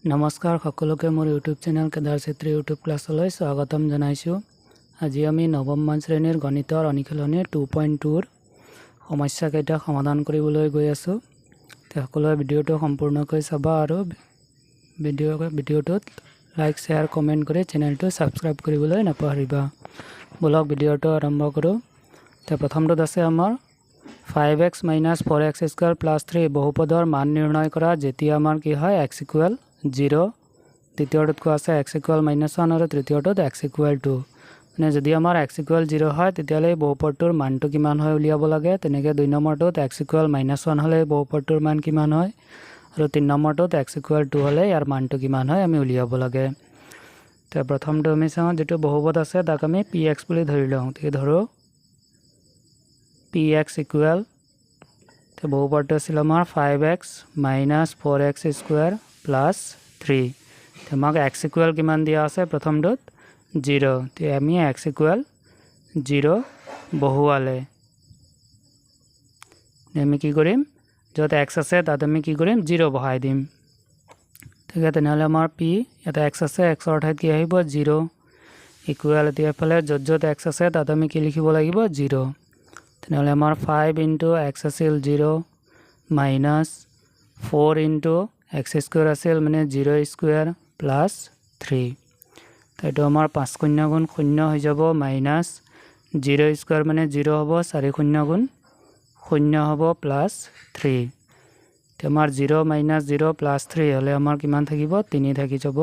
নমস্কাৰ সকলোকে মোৰ YouTube channel Kedar Chhetri YouTube ক্লাছলৈ স্বাগতম জনাইছোঁ। আজি আমি নৱম শ্ৰেণীৰ গণিতৰ অনুশীলনী 2.2ৰ সমস্যাকেইটা সমাধান কৰিবলৈ গৈ আছোঁ। সকলোৱে ভিডিঅ'টো সম্পূৰ্ণকৈ চাবা আৰু ভিডিঅ'টোত লাইক শ্বেয়াৰ কমেণ্ট কৰি চেনেলটো ছাবস্ক্ৰাইব কৰিবলৈ নাপাহৰিবা। বলক ভিডিঅ'টো আৰম্ভ কৰোঁ। প্ৰথমটোত আছে আমাৰ 5x - 4x² + 3 বহুপদৰ মান নিৰ্ণয় কৰা যেতিয়া আমাৰ কি হয় x = 0। দ্বিতীয়টোত কোৱা আছে x = -1 আৰু তৃতীয়টোত x = 2। মানে যদি আমাৰ x = 0 হয় তেতিয়াহ'লে বহুপদটোৰ মানটো কিমান হয় উলিয়াব লাগে। তেনেকৈ 2 নম্বৰটোত x = -1 হ'লে বহুপদটোৰ মান কিমান হয় আৰু 3 নম্বৰটোত x = 2 হ'লে ইয়াৰ মানটো কিমান হয় আমি উলিয়াব লাগে। প্ৰথমটো আমি চাওঁ, যিটো বহুপদ আছে তাক আমি px বুলি ধৰি লওঁ। ধৰোঁ px = বহুপদটো আছিল আমাৰ 5x - 4x² + 3। আমাক x = কিমান দিয়া আছে প্ৰথমটোত 0। আমি x = 0 বহুৱালে আমি কি কৰিম, য'ত x আছে তাত আমি কি কৰিম 0 বহাই দিম। তেনেহ'লে আমাৰ p ইয়াতে x আছে, xৰ ঠাইত কি আহিব 0 ইকুৱেল। এতিয়া এফালে য'ত x আছে তাত আমি কি লিখিব লাগিব 0। তেনেহ'লে আমাৰ 5 × x আছিল 0 - 4 × x² আছিল মানে 0² + 3। এইটো আমাৰ 5 × 0 = 0 হৈ যাব, -0² মানে 0 হ'ব, 4 × 0 = 0 হ'ব + 3। আমাৰ 0 - 0 + 3 হ'লে আমাৰ কিমান থাকিব 3 থাকি যাব।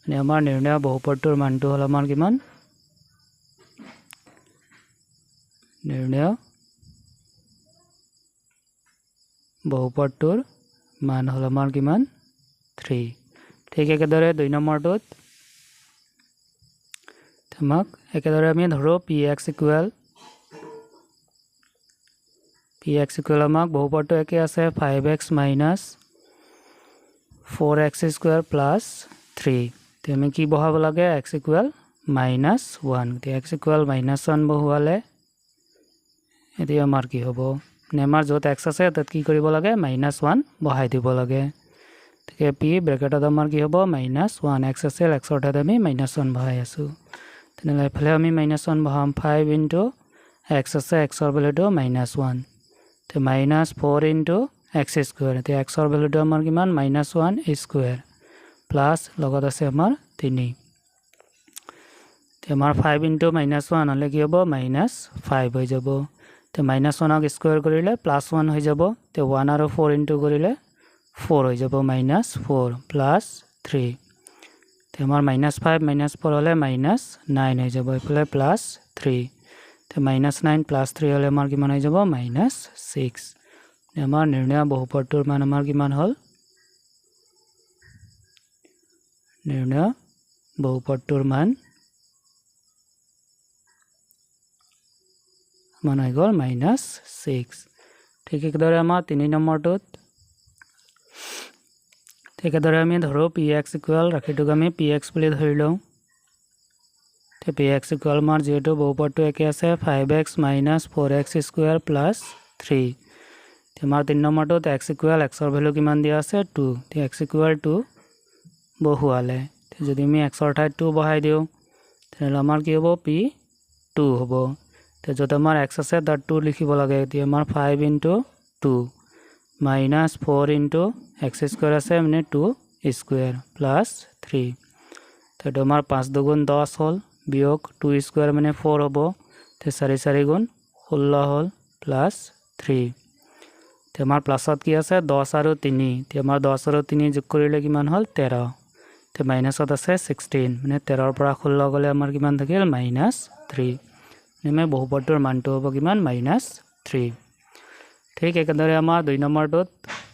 মানে আমাৰ নিৰ্ণয় বহুপদটোৰ মানটো হ'ল আমাৰ কিমান, নিৰ্ণয় বহুপদটোৰ মান হ'ল আমাৰ কিমান 3। ঠিক একেদৰে 2 নম্বৰটোত আমাক একেদৰে আমি ধৰোঁ px = আমাক বহুপদটো একে আছে 5x - 4x² + 3। আমি কি বহাব লাগে x = -1। x = -1 বহুৱালে এতিয়া আমাৰ কি হ'ব, মানে আমাৰ য'ত x আছে তাত কি কৰিব লাগে -1 বহাই দিব লাগে। গতিকে p ব্ৰেকেটত আমাৰ কি হ'ব -1, x আছিল, xৰ ঠাইত আমি -1 বহাই আছোঁ। তেনেহ'লে এইফালে আমি -1 বহাম, 5 × x আছে, xৰ ভেলুটো -1, -4 × x²। এতিয়া xৰ ভেলুটো আমাৰ কিমান -1² প্লাছ লগত আছে আমাৰ 3। এতিয়া আমাৰ 5 × -1 হ'লে কি হ'ব -5 হৈ যাব। -1ক স্কুৱেৰ কৰিলে +1 হৈ যাব। 1 আৰু 4 ইনটু কৰিলে 4 হৈ যাব, -4 + 3। আমাৰ -5 - 4 হ'লে -9 হৈ যাব, এইফালে +3। -9 + 3 হ'লে আমাৰ কিমান হৈ যাব -6। আমাৰ নিৰ্ণয় বহুপদটোৰ মান আমাৰ কিমান হ'ল, নিৰ্ণয় বহুপদটোৰ মান হৈ গ'ল -6। ঠিক একেদৰে আমাৰ 3 নম্বৰটোত একেদৰে আমি ধৰোঁ px = ৰাশিটোক আমি px বুলি ধৰি লওঁ। px = আমাৰ যিহেতু বহুপদটো একে আছে 5x - 4x² + 3। আমাৰ 3 নম্বৰটোত x = xৰ ভেলু কিমান দিয়া আছে 2। x = 2 বহুৱালে যদি আমি xৰ ঠাইত 2 বহাই দিওঁ তেনেহ'লে আমাৰ কি হ'ব p 2 হ'ব। য'ত আমাৰ x আছে তাত 2 লিখিব লাগে। এতিয়া আমাৰ 5 × 2 - 4 × x² আছে মানে 2² + 3। এইটো আমাৰ 5 × 2 = 10 হ'ল, বিয়োগ 2² মানে 4 হ'ব। 4 × 4 = 16 হ'ল + 3। এতিয়া আমাৰ প্লাছত কি আছে 10 আৰু 3। এতিয়া আমাৰ 10 আৰু 3 যোগ কৰিলে কিমান হ'ল 13। এতিয়া মাইনাছত আছে 16, মানে 13ৰ পৰা 16 গ'লে আমাৰ কিমান থাকিল -3। মানে বহুপদটোৰ মানটো হ'ব কিমান -3। ঠিক একেদৰে আমাৰ 2 নম্বৰটোত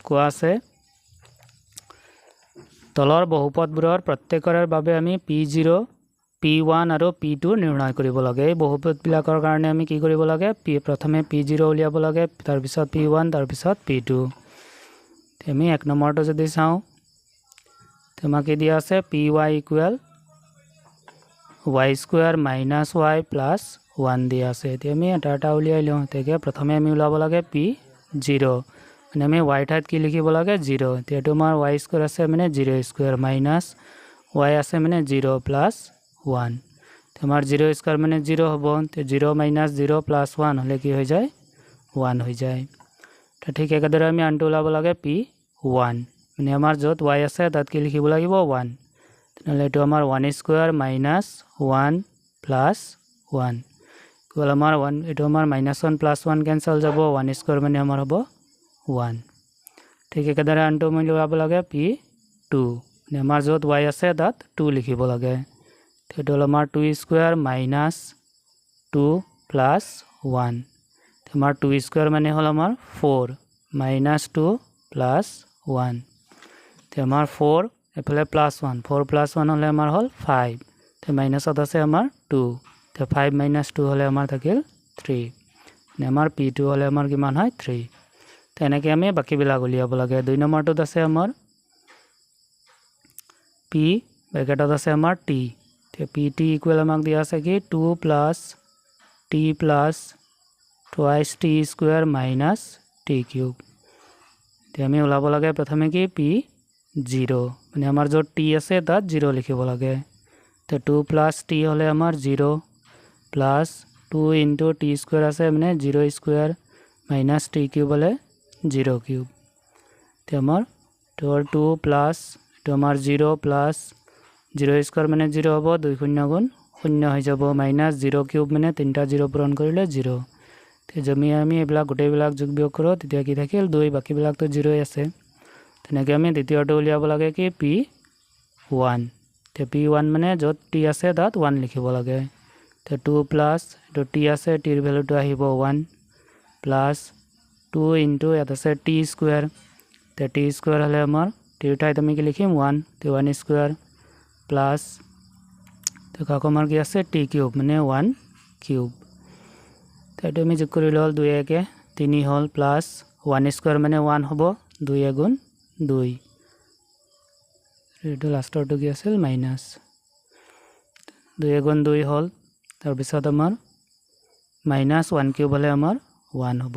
কোৱা আছে তলৰ বহুপদবোৰৰ প্ৰত্যেকৰে বাবে আমি p0, p1 আৰু p2 নিৰ্ণয় কৰিব লাগে। এই বহুপদবিলাকৰ কাৰণে আমি কি কৰিব লাগে, প্ৰথমে p0 উলিয়াব লাগে, তাৰপিছত p1, তাৰপিছত p2। আমি 1 নম্বৰটো যদি চাওঁ আমাক কি দিয়া আছে py = y² - y + 1 দিয়া আছে। এতিয়া আমি এটা উলিয়াই লওঁ। তেতিয়া প্ৰথমে আমি ওলাব লাগে p0, মানে আমি y ঠাইত কি লিখিব লাগে 0 তেটো আমাৰ y স্কয়াৰ আছে মানে 0 স্কয়াৰ মাইনাস y আছে মানে 0 প্লাস 1 তে আমাৰ 0 স্কয়াৰ মানে 0 হ'ব তে 0 মাইনাস 0 প্লাস 1 হলে কি হৈ যায় 1 হৈ যায় তো ঠিক একেদৰে আমি আনটো ওলাব লাগে p 1 মানে আমাৰ যত y আছে তাত কি লিখিব লাগিব 1 তেনলে এটো আমাৰ 1 স্কয়াৰ মাইনাস 1 প্লাস 1 ইকুয়াল আমাৰ 1 এটো আমাৰ -1 প্লাস 1 কেনসেল যাব 1 স্কয়াৰ মানে আমাৰ হ'ব 1 ঠিক একেদৰে আনটো মই ওলাব লাগে p 2 মানে আমাৰ যত y আছে তাত 2 লিখিব লাগে তেটো আমাৰ 2 স্কয়াৰ মাইনাস 2 প্লাস 1 আমাৰ 2 স্কয়াৰ মানে হল আমাৰ 4 মাইনাস 2 প্লাস 1 তে আমাৰ 4 এফালে প্লাস 1 4 প্লাস 1 হলে আমাৰ হল 5 তে মাইনাসত আছে আমাৰ 2 তে 5 মাইনাস 2 হলে আমাৰ থাকিল 3 মানে আমাৰ p2 হলে আমাৰ কিমান হয় 3 তে এনেকৈ আমি বাকি বিলাক উলিয়াব লাগে 2 নম্বৰটোত আছে আমাৰ p ব্ৰেকেটত আছে আমাৰ t তে pt ইকুৱেল আমাক দিয়া আছে কি 2 plus t plus twice t square minus t cube তে আমি ওলাব লাগে প্ৰথমে কি p 0 মানে আমাৰ যত t আছে তাত 0 লিখিব লাগে তে 2 প্লাস t হলে আমাৰ 0 প্লাস 2 ইনটু t স্কয়াৰ আছে মানে 0 স্কয়াৰ মাইনাস t কিউব হলে 0 কিউব তে আমাৰ 2 প্লাস তো আমাৰ 0 প্লাস 0 স্কয়াৰ মানে 0 হ'ব 2 শূন্য গুণ 0 হৈ যাব মাইনাস 0 কিউব মানে 3টা 0 পূৰণ কৰিলে 0 তে জমি আমি এবিলাক গোটেইবিলাক যোগ বিয়োগ কৰো তেতিয়া কি থাকিল 2 বাকিবিলাক তো 0 আছে তেনেকৈ আমি দ্বিতীয়টো উলিয়াব লাগে কি p1 তে p1 মানে যত t আছে তাত 1 লিখিব লাগে তে 2 প্লাস তো t আছে t ৰ ভ্যালুটো আহিব 1 প্লাস 2 ইনটু ইয়াত আছে t স্কয়াৰ তে t স্কয়াৰ হলে আমাৰ t ৰ ঠাইত আমি কি লিখিম 1 তে 1 স্কয়াৰ প্লাস তো কাকো আমাৰ কি আছে t কিউব মানে 1 কিউব তেটো আমি যোগ কৰিলে হল 2 একে 3 হল প্লাস 1 স্কয়াৰ মানে 1 হ'ব 2 গুণ 2 এটো লাষ্টৰটো কি আছিল মাইনাস 2 গুণ 2 হল তাৰ পিছত আমাৰ মাইনাস 1 কিউব হলে আমাৰ 1 হ'ব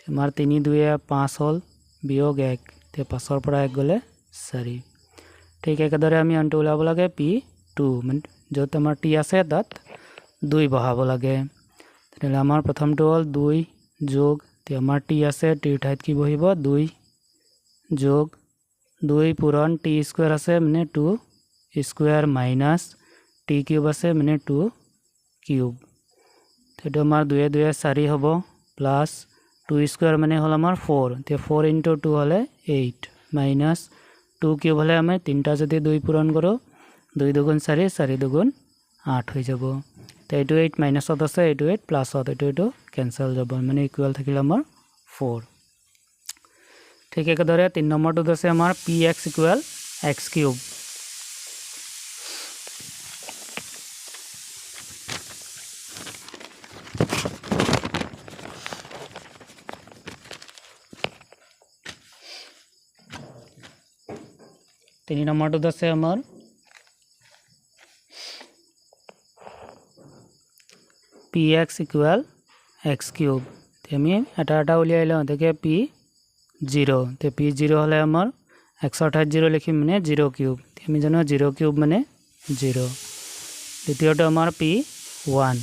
আমাৰ 3 2 5 হল বিয়োগ 1 তে 5 ৰ পৰা 1 গলে 4 ঠিক একেদৰে আমি আনটো ওলাব লাগে p2 মানে যত আমাৰ t আছে তাত 2 বহাব লাগে তেতিয়াহলে আমাৰ প্ৰথমটো হল 2 যোগ তে আমাৰ t আছে t ৰ ঠাইত কি বহিব 2 যোগ 2 পূৰণ t স্কয়াৰ আছে মানে 2 স্কয়াৰ মাইনাস t কিউব আছে মানে 2 কিউব তেটো আমাৰ 2 2 4 হ'ব প্লাস 2 স্কয়াৰ মানে হল আমাৰ 4 তে 4 ইনটু 2 হলে 8 মাইনাস 2 কিউব হলে আমি 3টা যদি 2 পূৰণ কৰো 2 দুগুণ 4 4 দুগুণ 8 হৈ যাব তে এইটো 8 মাইনাসত আছে এইটো 8 প্লাসত এইটো ক্যান্সেল যাব মানে ইকুয়াল থাকিল আমাৰ 4 ঠিক একেদৰে 3 নম্বৰটোত আছে আমাৰ px ইকুয়াল x কিউব তিনি নম্বৰটোত আছে আমাৰ px ইকুয়াল x কিউব আমি এটা উলিয়াই লওঁ দেখে p0 তে p0 হলে আমাৰ x ৰ ঠাইত 0 লিখিম মানে 0 কিউব আমি জানো 0 কিউব মানে 0 দ্বিতীয়টো আমাৰ p1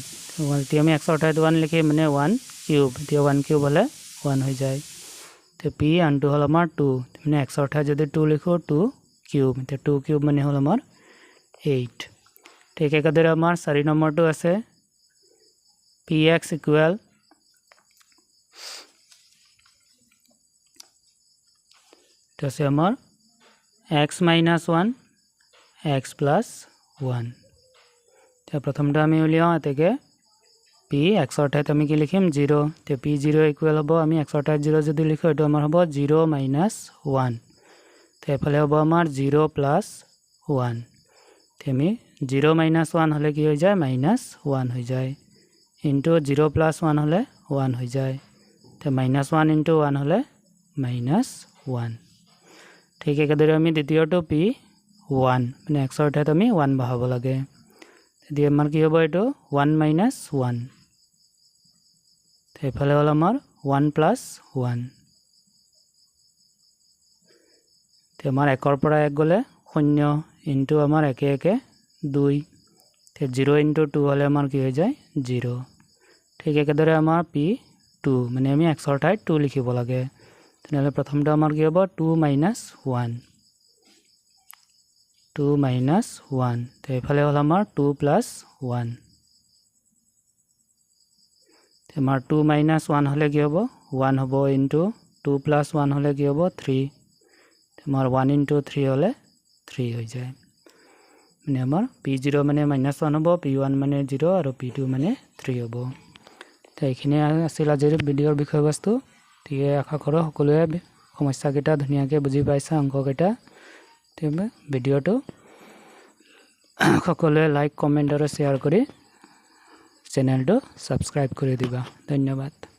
তে আমি x ৰ ঠাইত 1 লিখিম মানে 1 কিউব তে 1 কিউব হলে 1 হৈ যায় তে p আনটো হল আমাৰ 2 মানে x ৰ ঠাইত যদি 2 লিখো 2 কিউব তে 2 কিউব মানে হল আমাৰ 8 ঠিক একেদৰে আমাৰ 4 নম্বৰটো আছে px ইকুয়াল তো আছে আমাৰ x - 1 x + 1 তে প্ৰথমটো আমি উলিয়াও এতেকে p x ৰ ঠাইত আমি কি লিখিম 0 তে p0 ইকুয়াল হ'ব আমি x ৰ ঠাইত 0 যদি লিখো এটো আমাৰ হ'ব 0 - 1 তে এফালে হ'ব আমাৰ 0 + 1 তে আমি 0 - 1 হলে কি হৈ যায় -1 হৈ যায় ইনটু 0 + 1 হলে 1 হৈ যায় তে -1 ইনটু 1 হলে -1 ঠিক একেদৰে আমি দ্বিতীয়টো p1 মানে x ৰ ঠাইত আমি 1 বহাব লাগে তেতিয়া আমাৰ কি হ'ব এটো 1 - 1 তে এফালে হল আমাৰ 1 + 1 তো আমাৰ 1ৰ পৰা 1 গ'লে 0 ইনটু আমাৰ 1 1 2 তো 0 ইনটু 2 হ'লে আমাৰ কি হৈ যায় 0 ঠিক একেদৰে আমাৰ p2 মানে আমি x ৰ ঠাইত 2 লিখিব লাগে তেনেহ'লে প্ৰথমটো আমাৰ কি হ'ব 2 - 1 2 - 1 তো এইফালে হ'ল আমাৰ 2 + 1 আমাৰ 2 - 1 হ'লে কি হ'ব 1 হ'ব ইনটু 2 + 1 হ'লে কি হ'ব 3 আমাৰ 1 ইনটু 3 হ'লে 3 হৈ যায় মানে আমাৰ p0 মানে -1 হ'ব p1 মানে 0 আৰু p2 মানে 3 হ'ব তো এইখিনি আছিল আজিৰ ভিডিঅ'ৰ বিষয়বস্তু ঠিক আশা কৰোঁ সকলোৱে সমস্যাকেইটা ধুনীয়াকৈ বুজি পাইছা অংককেইটা তেতিয়াহ'লে ভিডিঅ'টো সকলোৱে লাইক কমেণ্ট আৰু শ্বেয়াৰ কৰি চেনেলটো ছাবস্ক্ৰাইব কৰি দিবা ধন্যবাদ